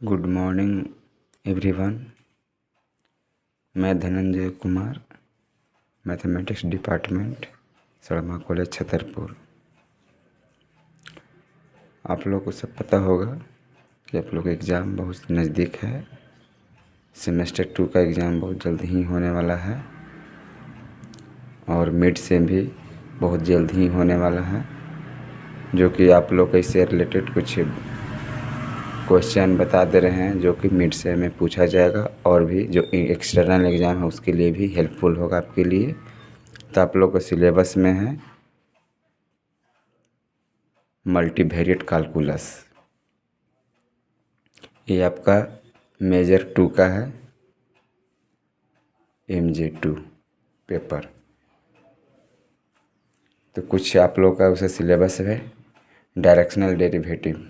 Good morning everyone. मैं Dhananjay Kumar, mathematics department, Sadma college Chhatarpur. आप लोग को सब पता होगा कि आप लोग का एग्ज़ाम बहुत नज़दीक है। सेमेस्टर 2 का एग्ज़ाम बहुत जल्द ही होने वाला है और मिड सेम भी बहुत जल्द ही होने वाला है, जो कि आप लोग इससे रिलेटेड कुछ क्वेश्चन बता दे रहे हैं जो कि मिड सेम में पूछा जाएगा और भी जो एक्सटर्नल एग्ज़ाम है उसके लिए भी हेल्पफुल होगा आपके लिए। तो आप लोग को सिलेबस में है मल्टीवेरिएट कैलकुलस, ये आपका मेजर 2 का है, MJ2 पेपर। तो कुछ आप लोग का उसे सिलेबस है डायरेक्शनल डेरिवेटिव।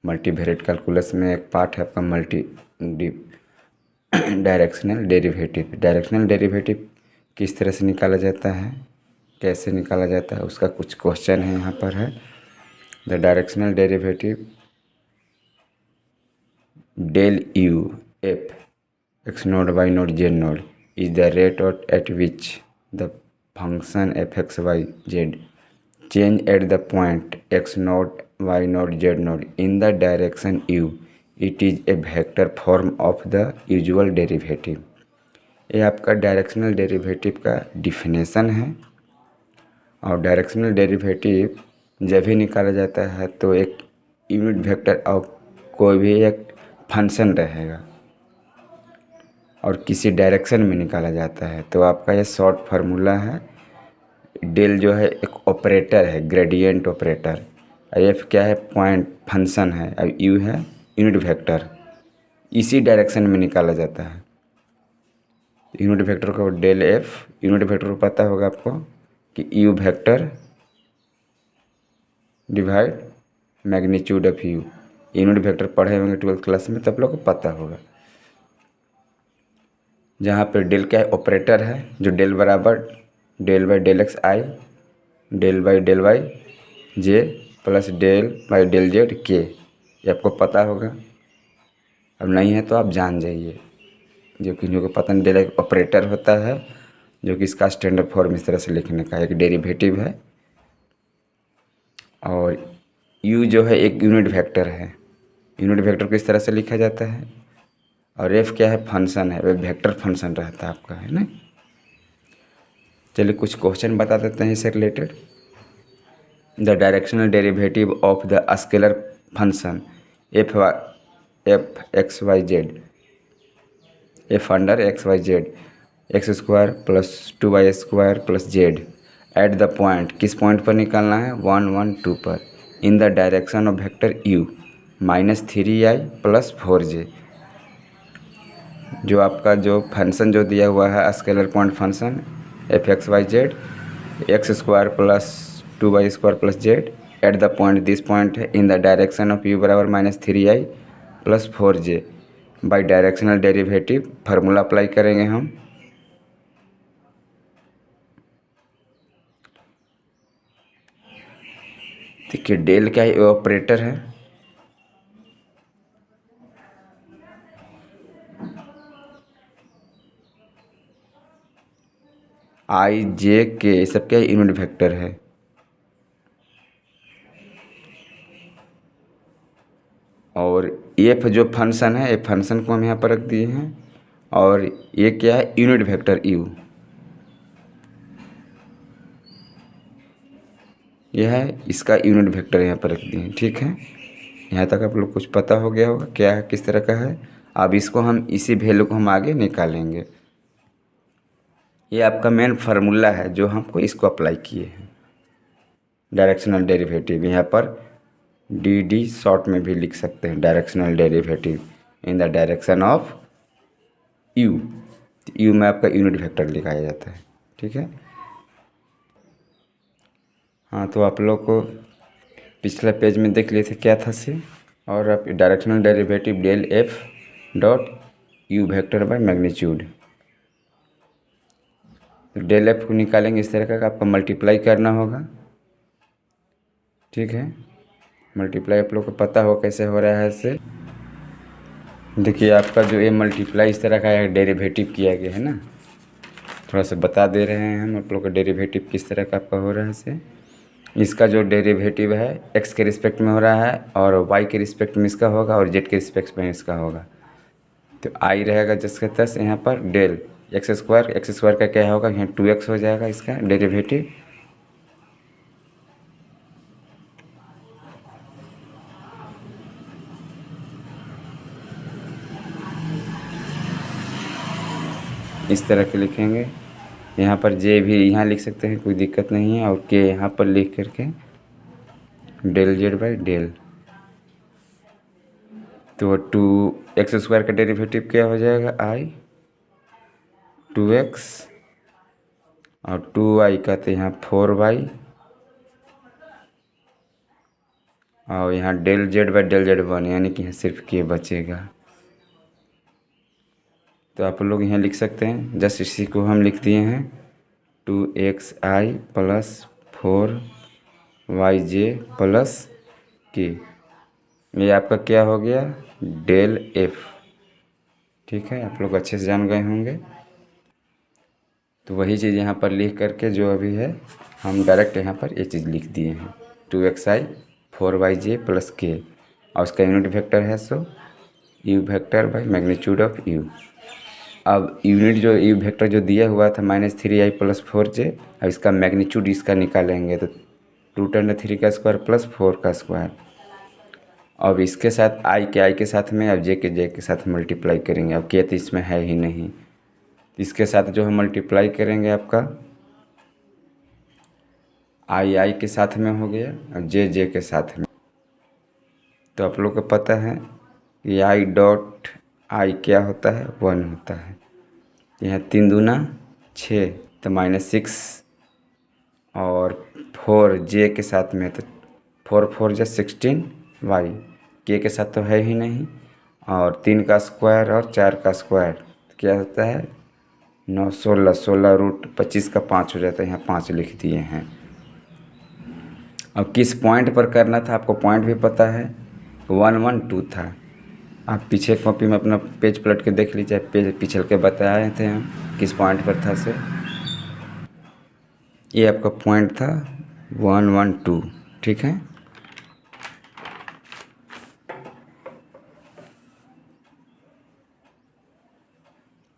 मल्टीवेरिएट कैलकुलस में एक पार्ट है आपका डायरेक्शनल डेरिवेटिव। डायरेक्शनल डेरिवेटिव किस तरह से निकाला जाता है, कैसे निकाला जाता है, उसका कुछ क्वेश्चन है यहाँ पर है। The directional derivative del u f x node y node z node is the rate at which the function f(x,y, z) change at the point x node y node z node in the direction u. It is a vector form of the usual derivative. ये आपका directional derivative का definition है। और directional derivative जब भी निकाला जाता है तो एक यूनिट वेक्टर और कोई भी एक फंक्शन रहेगा और किसी डायरेक्शन में निकाला जाता है। तो आपका ये शॉर्ट फार्मूला है। डेल जो है एक ऑपरेटर है, ग्रेडियंट ऑपरेटर। एफ क्या है, पॉइंट फंक्शन है। और यू है यूनिट वेक्टर, इसी डायरेक्शन में निकाला जाता है। यूनिट वेक्टर को डेल एफ, यूनिट वेक्टर को पता होगा आपको कि you vector divide magnitude of you. Unit vector पढ़े होंगे 12th क्लास में, तब लोग को पता होगा। जहाँ पे डेल क्या है, ऑपरेटर है, जो डेल बराबर del by del x i, del y j plus del by del z के, ये आपको पता होगा। अब नहीं है तो आप जान जाइए, जो को पता नहीं, डेल एक ऑपरेटर होता है जो कि इसका स्टैंडर्ड फॉर्म इस तरह से लिखने का एक डेरिवेटिव है। और u जो है एक यूनिट वेक्टर है। यूनिट वेक्टर को इस तरह से लिखा जाता है। और f क्या है, फंक्शन है, वह वेक्टर फंक्शन रहता है आपका, है ना। चलिए कुछ क्वेश्चन बता देते हैं इससे related. The directional derivative of the scalar function f x Y z, f under x Y z, x square plus 2y square plus z at the point, किस पॉइंट पर निकालना है, 1 1 2 पर, in the direction of vector u -3i plus 4j। जो आपका जो function जो दिया हुआ है scalar point function f x Y z, x square plus 2y square plus z at the point, this point है, in the direction of u बराबर -3i plus 4j। By directional derivative formula apply करेंगे हम। देखिए del क्या है, operator है। I J के सब क्या यूनिट वेक्टर है। और एफ जो फंक्शन है, ये फंक्शन को हम यहाँ पर रख दिए हैं। और ये क्या है, यूनिट वेक्टर यू, यह है इसका यूनिट वेक्टर यहाँ पर रख दिए हैं। ठीक है, यहाँ तक आप लोग कुछ पता हो गया होगा क्या है, किस तरह का है। अब इसको हम इसी वैल्यू को हम आगे निकालेंगे। ये आपका मेन फार्मूला है जो हमको इसको अप्लाई किए हैं, डायरेक्शनल डेरिवेटिव। यहाँ पर डी शॉर्ट में भी लिख सकते हैं, directional derivative in the direction of you. You में आपका यूनिट वेक्टर लिखाया जाता है। ठीक है, हाँ तो आप लोग को पिछला पेज में देख लिए थे क्या था से। और आप directional derivative del F dot U vector by magnitude, del F को निकालेंगे इस तरह का, आपको मल्टीप्लाई करना होगा। ठीक है, मल्टीप्लाई आप लोग को पता हो कैसे हो रहा है इससे। देखिए आपका जो ये मल्टीप्लाई इस तरह का है, डेरिवेटिव किया गया है ना, थोड़ा सा बता दे रहे हैं हम आप लोग का डेरिवेटिव किस तरह का आपका हो रहा है इसे। इसका जो डेरिवेटिव है एक्स के रिस्पेक्ट में हो रहा है और वाई के रिस्पेक्ट में इसका होगा और जेड के रिस्पेक्ट में इसका होगा। तो आई रहेगा जिसके तस यहाँ पर डेल एक्स स्क्वायर का क्या होगा, यहाँ 2x हो जाएगा इसका डेरिवेटिव। इस तरह के लिखेंगे, यहाँ पर जे भी यहाँ लिख सकते हैं, कोई दिक्कत नहीं है, और के यहाँ पर लिख करके डेल जेड बाई डेल। तो 2x² का डेरिवेटिव क्या हो जाएगा, आई 2x और 2y का तो यहाँ 4y और यहाँ del Z by del Z 1, यानी कि यहाँ सिर्फ के बचेगा। तो आप लोग यहाँ लिख सकते हैं, जस्ट इसी को हम लिख दिए हैं 2xi प्लस 4yj प्लस के। ये आपका क्या हो गया, डेल एफ। ठीक है, आप लोग अच्छे से जान गए होंगे। तो वही चीज़ यहाँ पर लिख करके जो अभी है हम डायरेक्ट यहाँ पर ये चीज़ लिख दिए हैं 2xi 4yj प्लस के, और उसका यूनिट वेक्टर है so you vector by magnitude of you. अब यूनिट जो यू वेक्टर जो दिया हुआ था -3i प्लस 4j, अब इसका मैग्नीट्यूड इसका निकालेंगे तो 2×3 का स्क्वायर प्लस 4 का स्क्वायर। अब इसके साथ आई के साथ में अब जे के साथ मल्टीप्लाई करेंगे। अब के तो इसमें है ही नहीं, इसके साथ जो है मल्टीप्लाई करेंगे आपका आई के साथ में हो गया और जे के साथ में। तो आप लोग को पता है कि आई डॉट आई क्या होता है, 1 होता है। यहाँ 3 दूना 6 तो -6 और 4 जे के साथ में तो 4 4 जा 16 वाई, के साथ तो है ही नहीं, और 3 का स्क्वायर और 4 का स्क्वायर तो क्या होता है 9 16 16 रूट 25 का 5 हो जाता है, यहाँ 5 लिख दिए हैं। अब किस पॉइंट पर करना था आपको पॉइंट भी पता है, 1 1 2 था। आप पीछे कॉपी में अपना पेज पलट के देख लीजिए, पेज पिछल के बताए थे हम किस पॉइंट पर था से। ये आपका पॉइंट था 1 1 2, ठीक है।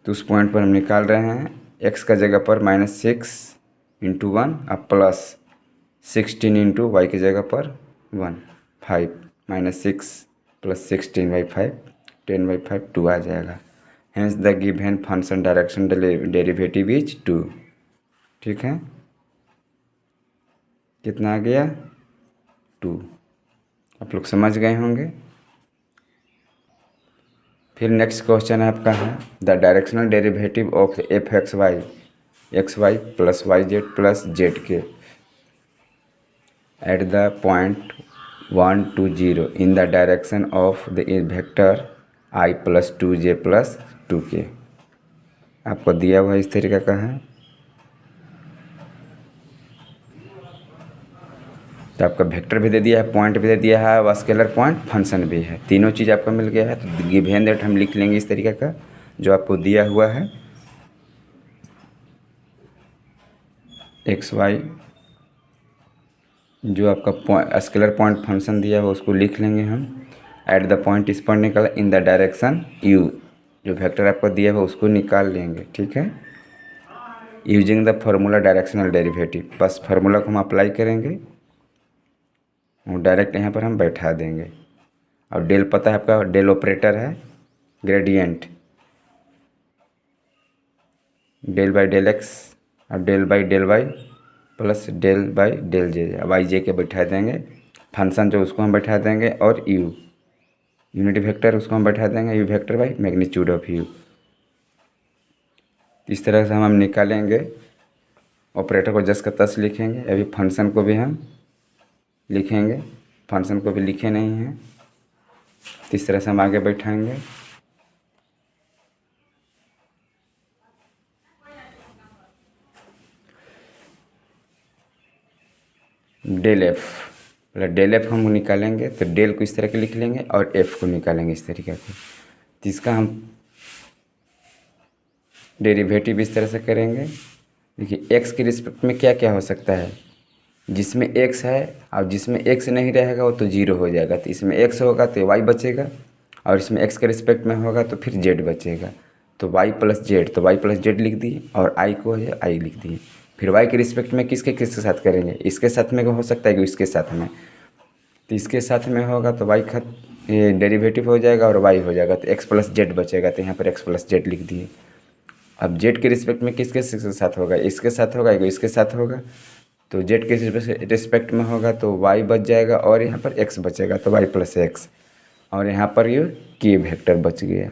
तो उस पॉइंट पर हम निकाल रहे हैं x का जगह पर -6 × 1 अब प्लस 16 × y की जगह पर 1 5 -6 प्लस 16/5 10/5 2 आ जाएगा। Hence the given function direction derivative is 2। ठीक है, कितना आ गया 2, आप लोग समझ गए होंगे। फिर नेक्स्ट क्वेश्चन है आपका है the directional derivative of x y plus yz plus z eight the point 1 2 0 in the direction of the vector i plus 2j plus 2k। आपको दिया हुआ इस तरीके का है। तो आपका वेक्टर भी दे दिया है, पॉइंट भी दे दिया है, और स्केलर पॉइंट फंक्शन भी है, तीनों चीज़ आपको मिल गया है। तो गिवन दैट हम लिख लेंगे इस तरीके का जो आपको दिया हुआ है x y, जो आपका स्केलर पॉइंट फंक्शन दिया हुआ उसको लिख लेंगे हम। एट द पॉइंट इस पर निकाला, इन द डायरेक्शन u, जो वेक्टर आपको दिया हुआ उसको निकाल लेंगे। ठीक है, using the formula directional derivative, बस फार्मूला को हम अप्लाई करेंगे और डायरेक्ट यहाँ पर हम बैठा देंगे। और डेल पता है आपका, डेल ऑपरेटर है gradient, del by del x और del by del y plus del by del z, y z के बैठा देंगे। फंक्शन जो उसको हम बैठा देंगे, और यू यूनिट वेक्टर उसको हम बैठा देंगे you vector by magnitude of you. इस तरह से हम निकालेंगे, ऑपरेटर को जस का तस लिखेंगे। अभी फंक्शन को भी हम लिखेंगे, फंक्शन को भी लिखे नहीं हैं, तो इस तरह से हम आगे बैठाएंगे। डेल एफ, मतलब डेल एफ हम निकालेंगे तो डेल को इस तरह के लिख लेंगे और एफ को निकालेंगे इस तरीके से। तो इसका हम डेरिवेटिव इस तरह से करेंगे। देखिए एक्स के रिस्पेक्ट में क्या क्या हो सकता है, जिसमें एक्स है और जिसमें एक्स नहीं रहेगा वो तो जीरो हो जाएगा। तो इसमें एक्स होगा तो वाई बचेगा, और इसमें एक्स के रिस्पेक्ट में होगा तो फिर जेड बचेगा। तो वाई प्लस जेड, तो वाई प्लस जेड लिख दिए, और आई को है आई लिख दिए। फिर वाई के रिस्पेक्ट में किसके किसके साथ करेंगे, इसके साथ में हो सकता है कि इसके साथ में, तो इसके साथ में होगा तो वाई ये डेरिवेटिव हो जाएगा और वाई हो जाएगा, तो एक्स प्लस जेड बचेगा। तो यहाँ पर एक्स प्लस जेड लिख दिए। अब जेड के रिस्पेक्ट में किसके साथ होगा, इसके साथ होगा, इसके साथ होगा, तो जेड के रिस्पेक्ट में होगा तो वाई बच जाएगा, और यहाँ पर एक्स बचेगा तो वाई प्लस एक्स, और यहाँ पर ये के वेक्टर बच गया,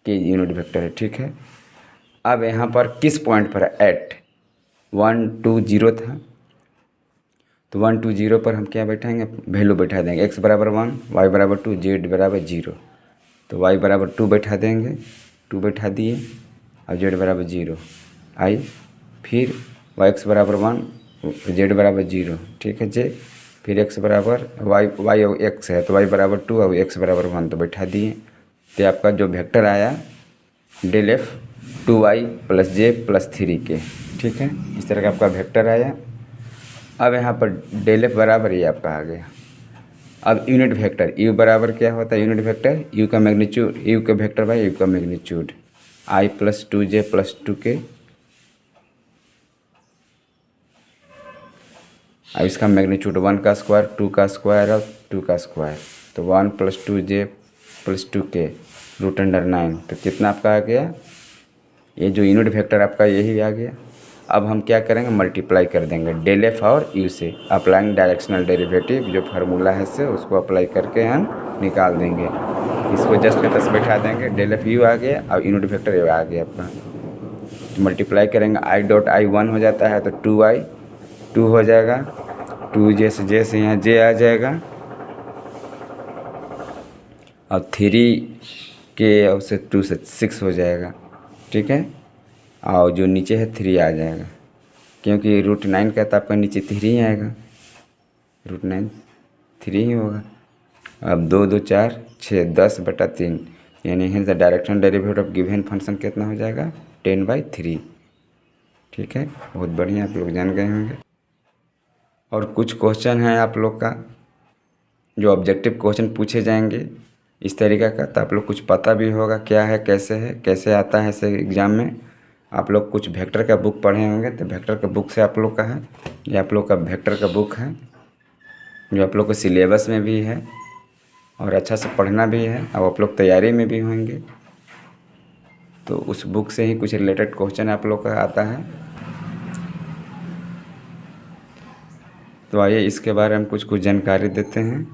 के यूनिट वेक्टर है। ठीक है, अब यहाँ पर किस पॉइंट पर है, एट 1 2 0 था, तो 1 2 0 पर हम क्या बैठाएंगे, वैल्यू बैठा देंगे। एक्स बराबर 1, वाई बराबर 2, जेड बराबर 0, तो वाई बराबर 2 बैठा देंगे, 2 बैठा दिए, और जेड बराबर 0 आई, फिर वाई एक्स बराबर 1, जेड बराबर 0। ठीक है जे, फिर एक्स बराबर वाई और एक्स है तो वाई बराबर 2 और एक्स बराबर 1, तो बैठा दिए। तो आपका जो वेक्टर आया डेल एफ 2y प्लस जे प्लस 3k। ठीक है, इस तरह का आपका वेक्टर आया। अब यहाँ पर डेल एफ बराबर ये आपका आ गया। अब यूनिट वेक्टर यू बराबर क्या होता है, यूनिट वेक्टर यू का मैग्नीट्यूड, यू का वेक्टर बाई यू का मैग्नीट्यूड, आई प्लस 2j प्लस 2k, अब इसका मैग्नीट्यूड 1 का स्क्वायर, 2 का स्क्वायर और 2 का स्क्वायर, तो 1 plus 2j plus 2k root under 9। तो कितना आपका आ गया, ये जो यूनिट वेक्टर आपका यही आ गया। अब हम क्या करेंगे, मल्टीप्लाई कर देंगे डेल एफ और यू से, अप्लाइंग डायरेक्शनल डेरिवेटिव जो फार्मूला है से उसको अप्लाई करके हम निकाल देंगे। इसको जस्ट तस बैठा देंगे, डेल एफ यू आ गया और यूनिट वेक्टर ये आ गया आपका। तो मल्टीप्लाई करेंगे, आई डॉट आई 1 हो जाता है तो 2i 2 हो जाएगा, 2j से यहाँ j आ जाएगा, और 3 के और से 2 से 6 हो जाएगा। ठीक है, और जो नीचे है 3 आ जाएगा, क्योंकि रूट 9 का तो आपका नीचे 3 ही आएगा, रूट 9 3 ही होगा। अब 2 2 4 6 10/3, यानी hence the directional derivative of given function कितना हो जाएगा, 10/3। ठीक है, बहुत बढ़िया, आप लोग जान गए होंगे। और कुछ क्वेश्चन है आप लोग का जो ऑब्जेक्टिव क्वेश्चन पूछे जाएंगे इस तरीक़े का, तो आप लोग कुछ पता भी होगा क्या है, कैसे आता है से एग्ज़ाम में। आप लोग कुछ वेक्टर का बुक पढ़े होंगे, तो वेक्टर का बुक से आप लोग का है, ये आप लोग का वेक्टर का बुक है जो आप लोग को सिलेबस में भी है और अच्छा से पढ़ना भी है, और आप लोग तैयारी में भी होंगे, तो उस बुक से ही कुछ रिलेटेड क्वेश्चन आप लोग का आता है। तो आइए इसके बारे में कुछ जानकारी देते हैं।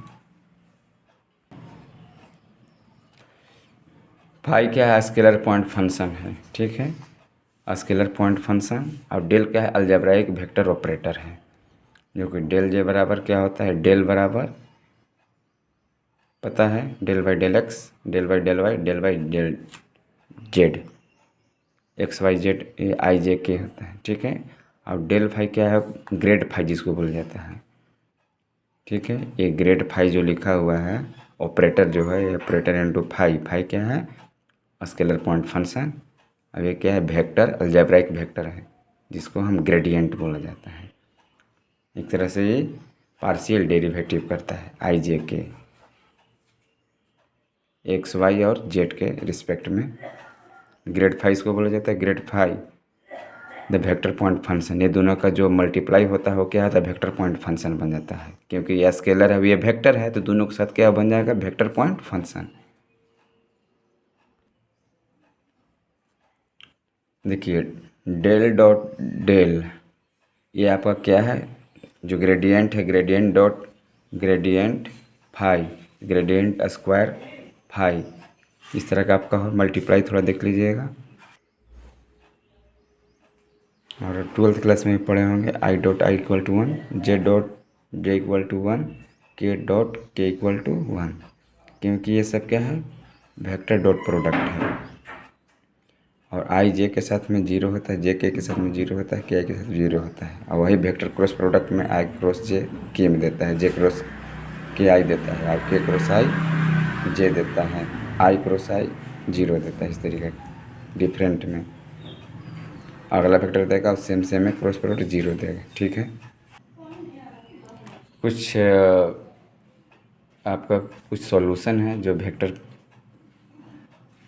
फाई क्या है, स्केलर पॉइंट फंक्शन है। ठीक है, स्केलर पॉइंट फंक्शन, और डेल क्या है, अलजेब्राइक वेक्टर ऑपरेटर है, जो कि डेल जे बराबर क्या होता है, डेल बराबर पता है del by del X, del by del Y, del by del Z, X Y Z ये आई जे के होता है। ठीक है, और डेल फाई क्या है, ग्रेड फाई जिसको बोला जाता है। ठीक है, ये ग्रेड फाई जो लिखा हुआ है ऑपरेटर जो है, ऑपरेटर इंटू फाई, फाई क्या है, स्केलर पॉइंट फंक्शन। अब ये क्या है, वेक्टर अलजेब्राइक वेक्टर है जिसको हम ग्रेडियंट बोला जाता है। एक तरह से ये पार्शियल डेरिवेटिव करता है आई जे के, एक्स वाई और जेड के रिस्पेक्ट में। ग्रेड फाई इसको बोला जाता है, grad phi the vector point function. ये दोनों का जो मल्टीप्लाई होता है वो क्या होता है, वेक्टर पॉइंट फंक्शन बन जाता है, क्योंकि ये स्केलर है, ये वेक्टर है, तो दोनों के साथ क्या बन जाएगा, वेक्टर पॉइंट फंक्शन। देखिए डेल डॉट डेल, ये आपका क्या है, जो ग्रेडियंट है, gradient dot gradient phi, gradient square phi, इस तरह का आपका हो। मल्टीप्लाई थोड़ा देख लीजिएगा, और 12th क्लास में भी पढ़े होंगे। I dot I equal to 1, J dot J equal to 1, K dot के इक्वल टू 1, क्योंकि ये सब क्या है, वेक्टर डॉट प्रोडक्ट है। और आई जे के साथ में 0 होता है, जे के साथ में 0 होता है, के आई के साथ 0 होता है, और वही वेक्टर क्रॉस प्रोडक्ट में आई क्रॉस जे के में देता है, जे क्रॉस के आई देता है, और के क्रॉस आई जे देता है। आई क्रॉस आई 0 देता है, इस तरीके का डिफरेंट में। अगला वेक्टर देगा और सेम सेम में क्रॉस प्रोडक्ट 0 देगा। ठीक है, कुछ आपका कुछ सॉल्यूशन है जो vector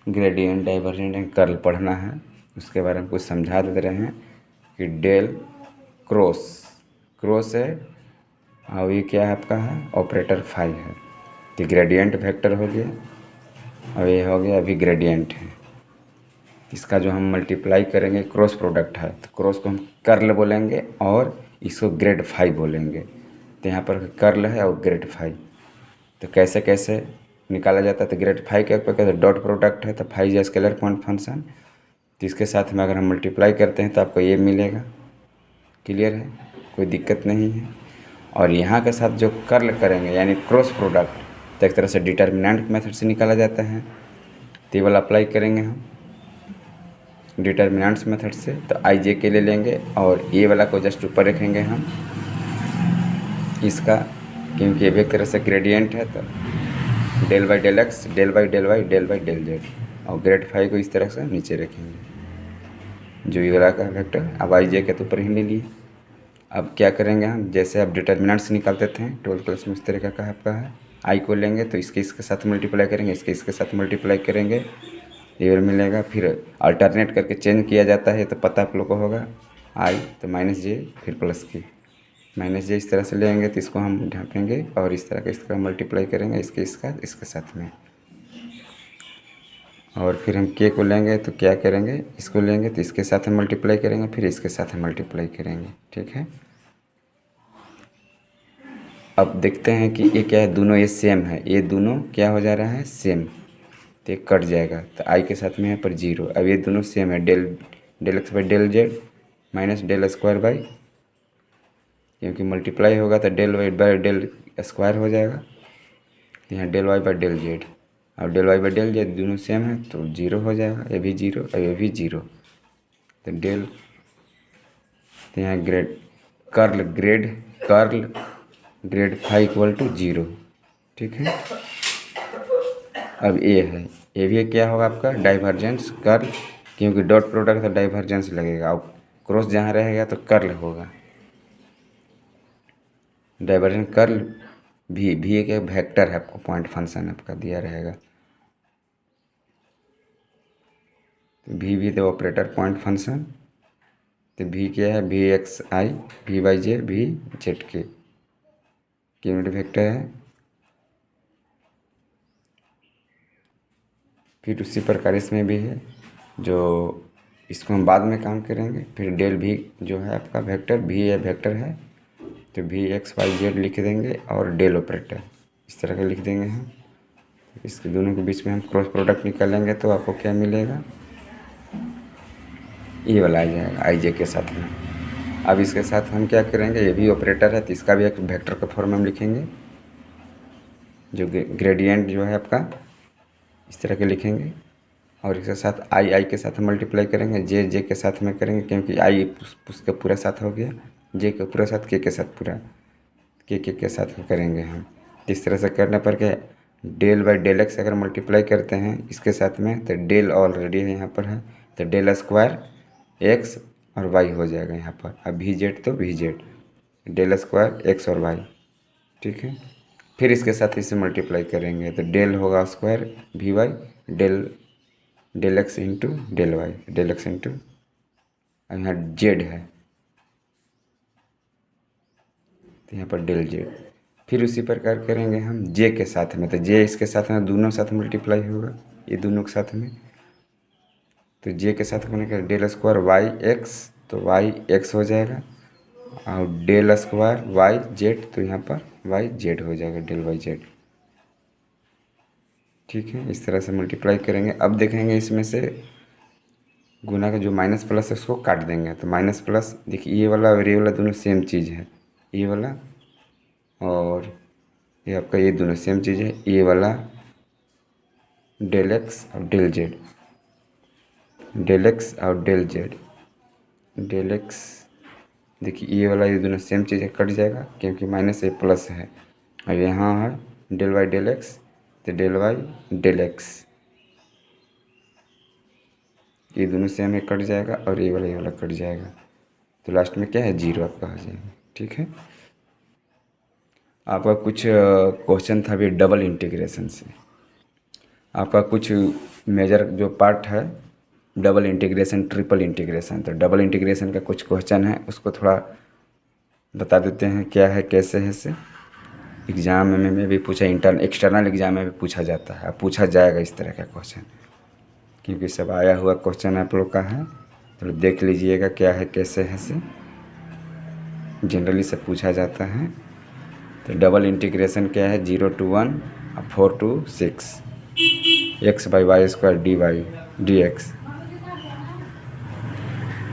gradient divergent and curl पढ़ना है, उसके बारे में कुछ समझा दे रहे हैं कि डेल क्रॉस क्रॉस है और ये क्या है आपका है ऑपरेटर फाई है। तो ग्रेडियंट वेक्टर हो गया और ये हो गया अभी ग्रेडियंट है। इसका जो हम मल्टीप्लाई करेंगे क्रॉस प्रोडक्ट है, तो क्रॉस को हम कर्ल बोलेंगे और इसको ग्रेड फाई बोलेंगे। तो यहाँ पर कर्ल है और ग्रेड फाई, तो कैसे कैसे निकाला जाता है। तो ग्रेड फाई के ऊपर कैसे डॉट प्रोडक्ट है, तो phi is scalar point function, तो इसके साथ में अगर हम मल्टीप्लाई करते हैं तो आपको ये मिलेगा। क्लियर है, कोई दिक्कत नहीं है। और यहाँ के साथ जो कर्ल करेंगे यानी क्रॉस प्रोडक्ट, तो एक तरह से डिटर्मिनेंट मेथड से निकाला जाता है, तो ये वाला अप्लाई करेंगे हम डिटर्मिनेंट्स मेथड से। तो आई जे के ले लेंगे और ये वाला को जस्ट ऊपर रखेंगे हम इसका, क्योंकि ये भी एक तरह से ग्रेडियंट है। तो del by del X, del by del Y, del by del Z, और ग्रेड फाई को इस तरह से नीचे रखेंगे जो ये वाला का वेक्टर। अब आई जे के तो ऊपर ही ले लिए। अब क्या करेंगे हम, जैसे आप डिटर्मिनेंट्स निकालते थे 12th क्लास में, इस तरीका का आपका है। आई को लेंगे तो इसके साथ मल्टीप्लाई करेंगे, इसके साथ मल्टीप्लाई करेंगे, ये मिलेगा। फिर अल्टरनेट करके चेंज किया जाता है, तो पता आप लोग को होगा। आई तो माइनस जे फिर प्लस की माइनस जे इस तरह से लेंगे, तो इसको हम ढाँपेंगे और इस तरह का इसका मल्टीप्लाई करेंगे इसके साथ में। और फिर हम के को लेंगे तो क्या करेंगे, इसको लेंगे तो इसके साथ मल्टीप्लाई करेंगे, फिर इसके साथ मल्टीप्लाई करेंगे। ठीक है, अब देखते हैं कि ये क्या है, दोनों ये सेम है, ये दोनों क्या हो जा रहा है सेम, तो ये कट जाएगा। तो आई के साथ में है पर 0। अब ये दोनों सेम है, del del x by del z minus del square by, क्योंकि मल्टीप्लाई होगा तो del y by del square हो जाएगा। तो यहाँ del y by del Z और del y by del z दोनों सेम है तो 0 हो जाएगा। ये भी 0 और ये भी 0। तो डेल, तो यहाँ curl grad phi equal to 0। ठीक है, अब ये भी क्या होगा आपका डाइवर्जेंस कर्ल, क्योंकि डॉट प्रोडक्ट तो डाइवर्जेंस लगेगा और क्रॉस जहाँ रहेगा तो कर्ल होगा। डाइवर्जेंस कर्ल भी एक वेक्टर है, आपको पॉइंट फंक्शन आपका दिया रहेगा। तो भी तो ऑपरेटर पॉइंट फंक्शन, तो भी क्या है भी एक्स आई भी वाई जे भी जेड के यूनिट वेक्टर है। फिर उसी प्रकार इसमें भी है, जो इसको हम बाद में काम करेंगे। फिर डेल भी जो है आपका वेक्टर भी है, वेक्टर है, तो भी एक्स वाई जेड लिख देंगे और डेल ऑपरेटर इस तरह का लिख देंगे हम। इसके दोनों के बीच में हम क्रॉस प्रोडक्ट निकालेंगे तो आपको क्या मिलेगा, ये वाला आ जाएगा आई जे के साथ में। अब इसके साथ हम क्या करेंगे, ये भी ऑपरेटर है तो इसका भी एक वेक्टर का फॉर्म हम लिखेंगे, जो ग्रेडियंट जो है आपका इस तरह के लिखेंगे। और इसके साथ आई के साथ मल्टीप्लाई करेंगे, जे के साथ में करेंगे, क्योंकि आई उसके पूरा साथ हो गया, जे के पूरा साथ के साथ पूरा के साथ करेंगे हम। इस तरह से करने पर क्या डेल बाई डेल एक्स अगर मल्टीप्लाई करते हैं इसके साथ में, तो डेल ऑलरेडी है यहाँ पर है, तो डेल स्क्वायर एक्स और वाई हो जाएगा यहाँ पर। अब भी जेड तो भी जेड डेल स्क्वायर एक्स और वाई। ठीक है, फिर इसके साथ इसे मल्टीप्लाई करेंगे तो डेल होगा स्क्वायर भी Y del X into del Y, del X into यहाँ जेड है तो यहाँ पर डेल जेड। फिर उसी प्रकार करेंगे हम जे के साथ में, तो जे इसके साथ में दोनों साथ मल्टीप्लाई होगा, ये दोनों के साथ में। तो जे के साथ होने का डेल स्क्वायर वाई एक्स, तो वाई एक्स हो जाएगा, और डेल स्क्वायर वाई जेड, तो यहाँ पर वाई जेड हो जाएगा, डेल वाई जेड। ठीक है, इस तरह से मल्टीप्लाई करेंगे। अब देखेंगे इसमें से गुना का जो माइनस प्लस है उसको काट देंगे, तो माइनस प्लस देखिए ये वाला और ये वाला दोनों सेम चीज़ है, ये वाला और ये आपका ये दोनों सेम चीज़ है, ये वाला डेल एक्स और डेल जेड, डेल एक्स और डेल जेड, डेल एक्स देखिए ये वाला ये दोनों सेम चीज़ है, कट जाएगा क्योंकि माइनस ये प्लस है। और यहाँ है डेल वाई डेल एक्स, तो डेल वाई डेल एक्स ये दोनों से हमें कट जाएगा और ये वाला कट जाएगा, तो लास्ट में क्या है, 0 आपका आ जाएगा। ठीक है, आपका कुछ क्वेश्चन था अभी डबल इंटीग्रेशन से। आपका कुछ मेजर जो पार्ट है डबल इंटीग्रेशन, ट्रिपल इंटीग्रेशन, तो डबल इंटीग्रेशन का कुछ क्वेश्चन है, उसको थोड़ा बता देते हैं क्या है कैसे है से। एग्ज़ाम में भी पूछा, एक्सटर्नल एग्ज़ाम में भी पूछा जाता है, पूछा जाएगा इस तरह का क्वेश्चन, क्योंकि सब आया हुआ क्वेश्चन आप लोग का है, तो देख लीजिएगा क्या है कैसे है से, जनरली से पूछा जाता है। तो डबल इंटीग्रेशन क्या है, 0 to 1 और 4 to 6 x/y² dx,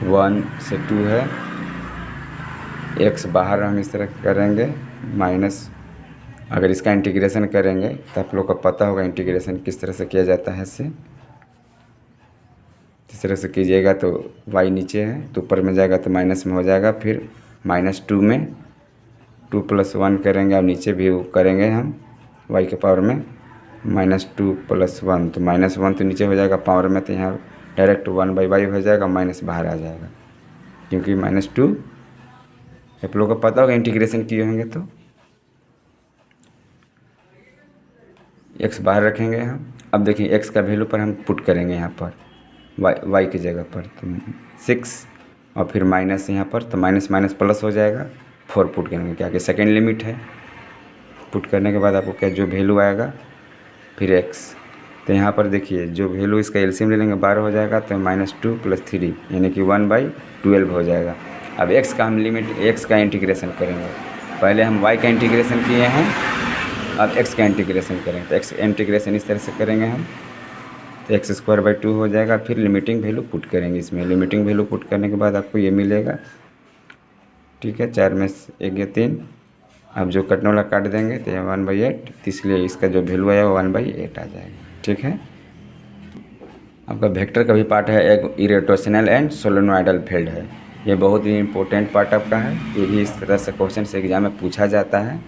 1 से 2 है, x बाहर हम इस तरह करेंगे माइनस, अगर इसका इंटीग्रेशन करेंगे तो आप लोग को पता होगा इंटीग्रेशन किस तरह से किया जाता है इससे। इस तरह से कीजिएगा तो y नीचे है तो ऊपर में जाएगा तो माइनस में हो जाएगा, फिर -2 में 2 + 1 करेंगे और नीचे भी करेंगे हम y के पावर में -2 + 1, तो -1 तो नीचे हो जाएगा पावर में, तो यहाँ डायरेक्ट 1/y हो जाएगा, माइनस बाहर आ जाएगा, क्योंकि -2 आप लोगों को पता होगा इंटीग्रेशन किए होंगे। तो x बाहर रखेंगे हम। अब देखिए x का वैल्यू पर हम पुट करेंगे यहाँ पर y की जगह पर, तो 6 और फिर माइनस यहाँ पर, तो माइनस माइनस प्लस हो जाएगा, 4 पुट करेंगे, क्या कि सेकेंड लिमिट है। पुट करने के बाद आपको क्या जो वैल्यू आएगा फिर x, तो यहाँ पर देखिए जो वैल्यू इसका एलसीएम ले लेंगे 12 हो जाएगा, तो -2 + 3 यानी कि 1/12 हो जाएगा। अब x का हम लिमिट x का इंटीग्रेशन करेंगे, पहले हम y का इंटीग्रेशन किए हैं, अब x का इंटीग्रेशन करेंगे, तो x इंटीग्रेशन इस तरह से करेंगे हम, तो x² 2 हो जाएगा। फिर लिमिटिंग वैल्यू पुट करेंगे इसमें, लिमिटिंग वैल्यू पुट करने के बाद आपको ये मिलेगा। ठीक है, 4 में 1 गया 3, अब जो कटने वाला काट देंगे तो 1/8, इसलिए इसका जो वैल्यू आया वो 1/8 आ जाएगा। ठीक है, आपका वेक्टर का भी पार्ट है, एक इरेटोशनल एंड सोलेनोइडल फील्ड है, ये बहुत ही इंपॉर्टेंट पार्ट आपका है, ये भी इस तरह से क्वेश्चन से एग्जाम में पूछा जाता है,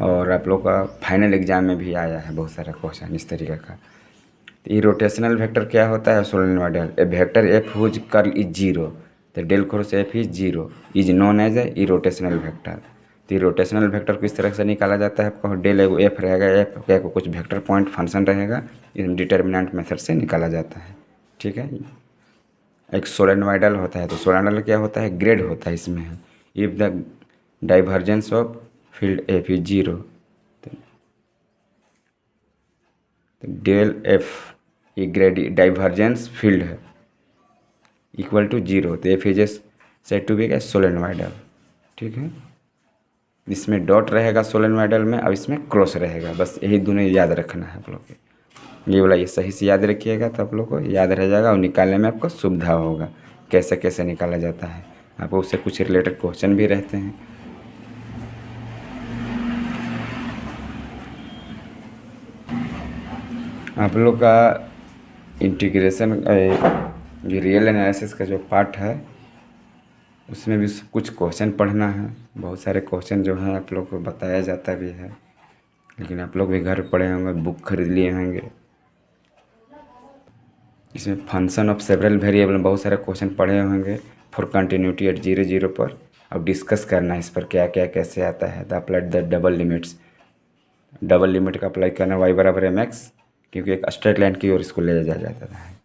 और आप लोग का फाइनल एग्जाम में भी आया है बहुत सारा क्वेश्चन इस तरीके का। तो ये रोटेशनल वेक्टर क्या होता है, solenoidal, a vector F whose curl is 0, तो del cross F is 0 is known as a rotational vector. तो ये रोटेशनल वेक्टर को इस तरह से निकाला जाता है, आपका डेल एगो एफ रहेगा, एफ क्या को कुछ वेक्टर पॉइंट फंक्शन रहेगा, इस डिटर्मिनेंट मेथड से निकाला जाता है। ठीक है, एक सोलेनोइडल होता है, तो सोलेनोइडल क्या होता है, ग्रेड होता है इसमें, if the divergence of field F is 0, तो डेल एफ ये ग्रेड डाइवर्जेंस फील्ड है इक्वल टू 0, तो F is said to be a solenoidal. ठीक है, इसमें डॉट रहेगा सोलेनोइडल में, अब इसमें क्रॉस रहेगा, बस यही दोनों याद रखना है आप लोग को, ये वाला ये सही से याद रखिएगा तो आप लोग को याद रह जाएगा और निकालने में आपको सुविधा होगा कैसे कैसे निकाला जाता है। आपको उससे कुछ रिलेटेड क्वेश्चन भी रहते हैं। आप लोग का इंटीग्रेशन ये रियल एनालिसिस का जो पार्ट है उसमें भी कुछ क्वेश्चन पढ़ना है, बहुत सारे क्वेश्चन जो हैं आप लोग को बताया जाता भी है, लेकिन आप लोग भी घर पढ़े होंगे, बुक खरीद लिए होंगे। इसमें फंक्शन ऑफ सेवरल वेरिएबल में बहुत सारे क्वेश्चन पढ़े होंगे, फॉर कंटिन्यूटी एट 0 0 पर, अब डिस्कस करना है इस पर क्या क्या कैसे आता है। The applied the double limits, double limit का अप्लाई करना y = mx, क्योंकि एक स्ट्रेट लाइन की ओर इसको ले जाया जाता है,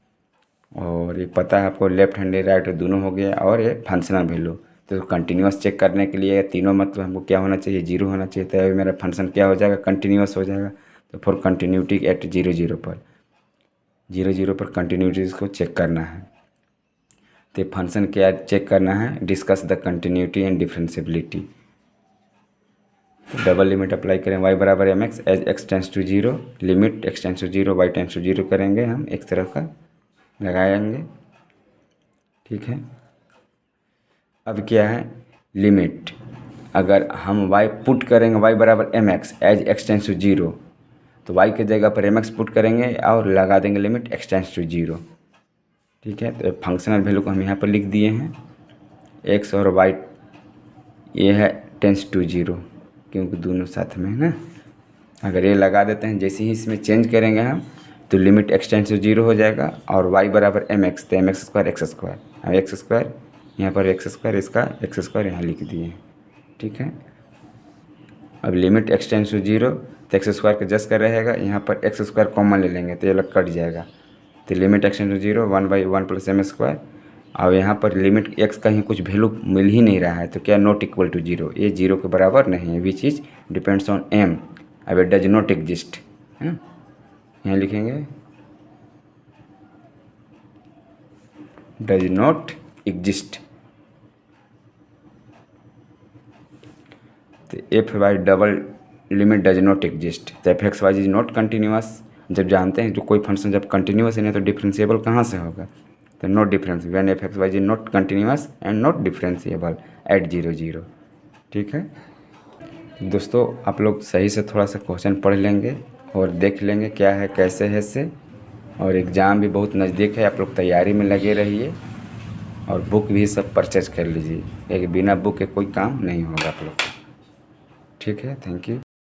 और ये पता है आपको लेफ्ट हैंड राइट दोनों हो गया, और ये फंक्शनल वैल्यू, तो कंटिन्यूस चेक करने के लिए तीनों मतलब हमको क्या होना चाहिए, 0 होना चाहिए, तो मेरा फंक्शन क्या हो जाएगा, कंटिन्यूस हो जाएगा। तो फॉर कंटिन्यूटी एट 0 0 पर, 0 0 पर कंटिन्यूटी को चेक करना है, तो फंक्शन क्या चेक करना है, discuss the continuity and differentiability. तो डबल लिमिट अप्लाई करें y = mx as x tends to 0, limit x tends to 0 y tends to 0 करेंगे हम, एक तरह का लगाएंगे। ठीक है, अब क्या है लिमिट, अगर हम y पुट करेंगे y = mx as x tends to 0, तो y की जगह पर mx पुट करेंगे और लगा देंगे लिमिट x टेंस टू 0। ठीक है, तो फंक्शनल वैल्यू को हम यहाँ पर लिख दिए हैं, x और y ये है टेंस टू 0, क्योंकि दोनों साथ में है ना। अगर ये लगा देते हैं, जैसे ही इसमें चेंज करेंगे हम तो लिमिट एक्सटेंड टू जीरो हो जाएगा और y बराबर एम एक्स, तो M X square X square, अब एक्स स्क्वायर यहाँ पर एक्स स्क्वायर, इसका एक्स स्क्वायर यहाँ लिख दिए, ठीक है। अब लिमिट एक्सटेंड टू जीरो, तो एक्स स्क्वायर का जस्ट का रहेगा, यहाँ पर एक्स स्क्वायर कॉमन ले लेंगे तो ये अलग कट जाएगा, तो limit X tends to zero 1/1 + M square. अब यहाँ पर लिमिट एक्स का ही कुछ वैल्यू मिल ही नहीं रहा है, तो क्या नॉट इक्वल टू जीरो, ये जीरो के बराबर नहीं है, which is depends on m, अब इट डज नॉट एग्जिस्ट, है ना। यहाँ लिखेंगे डज नॉट एग्जिस्ट, तो f y double limit does not exist, तो f x Y is not continuous. जब जानते हैं जो कोई फंक्शन जब कंटिन्यूअस है नहीं तो डिफरेंशिएबल कहाँ से होगा, तो not difference when F x Y is not continuous and not differentiable at 0 0, ठीक है। दोस्तों आप लोग सही से थोड़ा सा क्वेश्चन पढ़ लेंगे और देख लेंगे क्या है कैसे है से, और एग्ज़ाम भी बहुत नज़दीक है, आप लोग तैयारी में लगे रहिए और बुक भी सब परचेज कर लीजिए, एक बिना बुक के कोई काम नहीं होगा आप लोग को, ठीक है। Thank you.